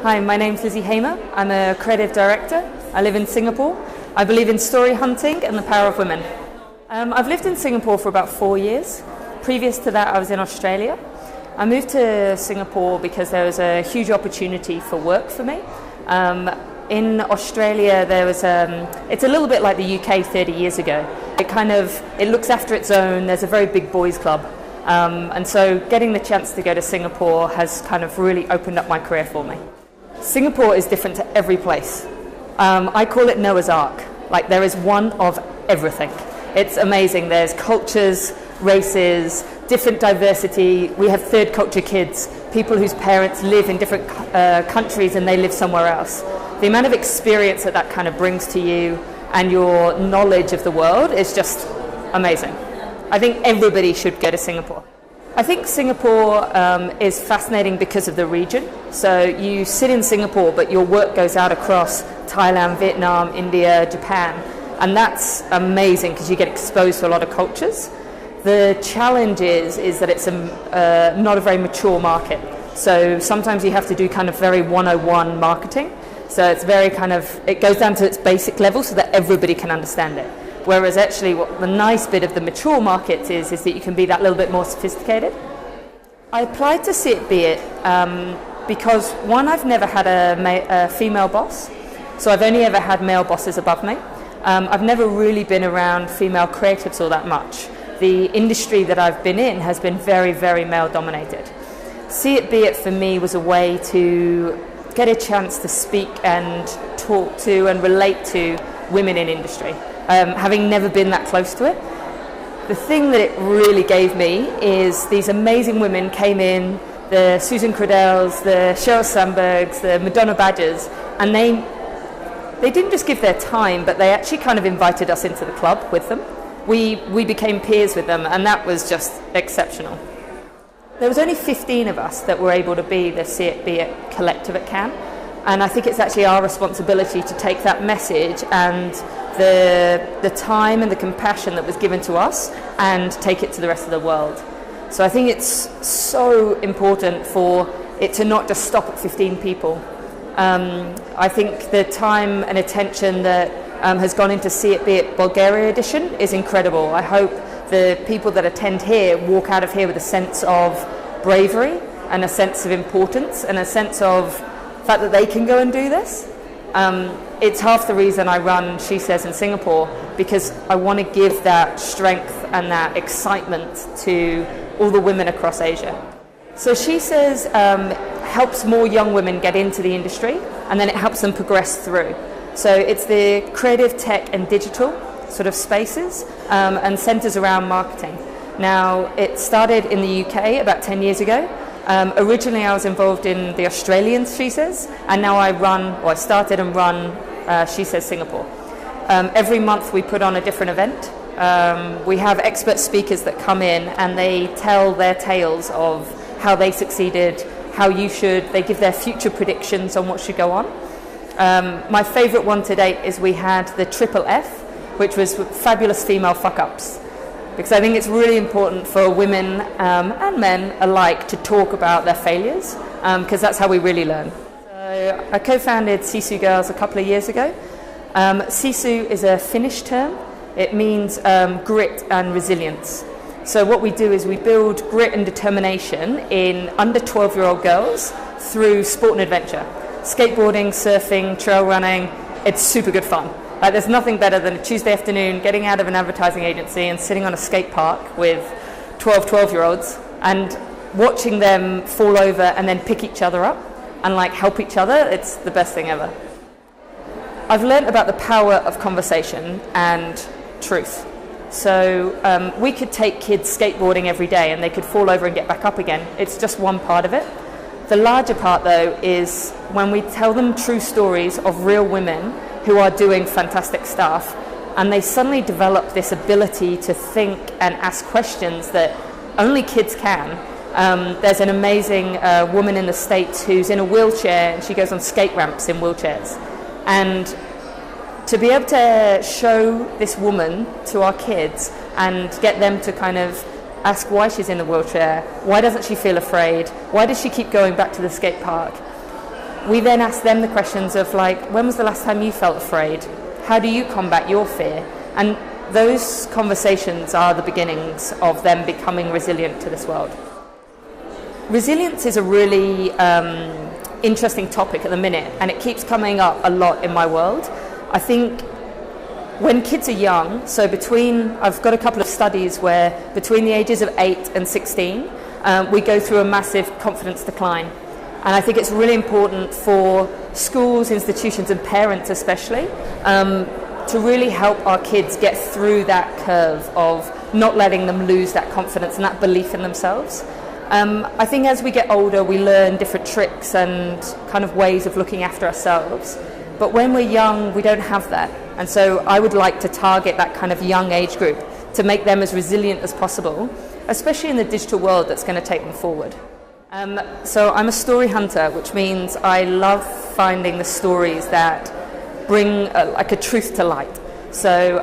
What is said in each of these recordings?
Hi, my name's Lizi. I'm a creative director. I live in Singapore. I believe in story hunting and the power of women. I've lived in Singapore for about 4 years. Previous to that, I was in Australia. I moved to Singapore because there was a huge opportunity for work for me. In Australia, it's a little bit like the UK 30 years ago. It looks after its own. There's a very big boys club. And so getting the chance to go to Singapore has kind of really opened up my career for me. Singapore is different to every place. I call it Noah's Ark. Like, there is one of everything. It's amazing. There's cultures, races, different diversity. We have third culture kids, people whose parents live in different countries and they live somewhere else. The amount of experience that kind of brings to you and your knowledge of the world is just amazing. I think everybody should go to Singapore. I think Singapore is fascinating because of the region. So you sit in Singapore, but your work goes out across Thailand, Vietnam, India, Japan. And that's amazing because you get exposed to a lot of cultures. The challenge is that it's not a very mature market. So sometimes you have to do kind of very 101 marketing. So it's it goes down to its basic level so that everybody can understand it. Whereas actually what the nice bit of the mature market is that you can be that little bit more sophisticated. I applied to See It Be It because, one, I've never had a female boss. So I've only ever had male bosses above me. I've never really been around female creatives all that much. The industry that I've been in has been very, very male dominated. See It Be It for me was a way to get a chance to speak and talk to and relate to women in industry. Having never been that close to it. The thing that it really gave me is these amazing women came in, the Susan Credells, the Sheryl Sandbergs, the Madonna Badgers, and they didn't just give their time, but they actually kind of invited us into the club with them. We became peers with them, and that was just exceptional. There was only 15 of us that were able to be the See It Be It collective at Cannes, and I think it's actually our responsibility to take that message and the time and the compassion that was given to us and take it to the rest of the world. So I think it's so important for it to not just stop at 15 people. I think the time and attention that has gone into See It Be It Bulgaria edition is incredible. I hope the people that attend here walk out of here with a sense of bravery and a sense of importance and a sense of the fact that they can go and do this. It's half the reason I run She Says in Singapore, because I want to give that strength and that excitement to all the women across Asia. So She Says helps more young women get into the industry, and then it helps them progress through. So it's the creative, tech and digital sort of spaces and centres around marketing. Now, it started in the UK about 10 years ago. Originally I was involved in the Australian She Says, and now I started and run She Says Singapore. Every month we put on a different event. We have expert speakers that come in and they tell their tales of how they succeeded, how you should. They give their future predictions on what should go on. My favourite one to date is we had the Triple F, which was fabulous female fuck-ups. Because I think it's really important for women and men alike to talk about their failures, because that's how we really learn. So I co-founded Sisu Girls a couple of years ago. Sisu is a Finnish term. It means grit and resilience. So what we do is we build grit and determination in under 12-year-old girls through sport and adventure. Skateboarding, surfing, trail running, it's super good fun. There's nothing better than a Tuesday afternoon getting out of an advertising agency and sitting on a skate park with 12-year-olds and watching them fall over and then pick each other up and help each other. It's the best thing ever. I've learned about the power of conversation and truth. So we could take kids skateboarding every day and they could fall over and get back up again. It's just one part of it. The larger part, though, is when we tell them true stories of real women who are doing fantastic stuff, and they suddenly develop this ability to think and ask questions that only kids can. There's an amazing woman in the States who's in a wheelchair, and she goes on skate ramps in wheelchairs. And to be able to show this woman to our kids and get them to kind of ask why she's in the wheelchair, why doesn't she feel afraid, why does she keep going back to the skate park, we then ask them the questions of like, when was the last time you felt afraid? How do you combat your fear? And those conversations are the beginnings of them becoming resilient to this world. Resilience is a really interesting topic at the minute, and it keeps coming up a lot in my world. I think when kids are young, so I've got a couple of studies where between the ages of 8 and 16, we go through a massive confidence decline. And I think it's really important for schools, institutions and parents especially to really help our kids get through that curve of not letting them lose that confidence and that belief in themselves. I think as we get older, we learn different tricks and kind of ways of looking after ourselves. But when we're young, we don't have that. And so I would like to target that kind of young age group to make them as resilient as possible, especially in the digital world that's going to take them forward. So I'm a story hunter, which means I love finding the stories that bring like a truth to light. So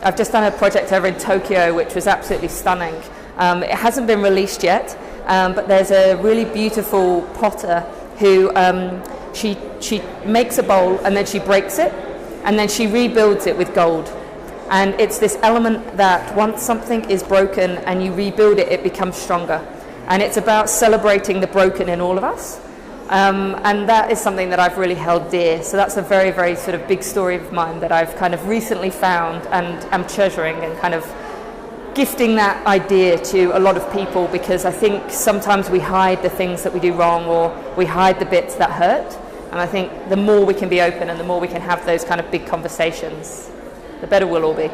I've just done a project over in Tokyo, which was absolutely stunning. It hasn't been released yet, but there's a really beautiful potter who she makes a bowl and then she breaks it and then she rebuilds it with gold. And it's this element that once something is broken and you rebuild it, it becomes stronger. And it's about celebrating the broken in all of us. And that is something that I've really held dear. So that's a very, very sort of big story of mine that I've kind of recently found and am treasuring and kind of gifting that idea to a lot of people, because I think sometimes we hide the things that we do wrong or we hide the bits that hurt. And I think the more we can be open and the more we can have those kind of big conversations, the better we'll all be.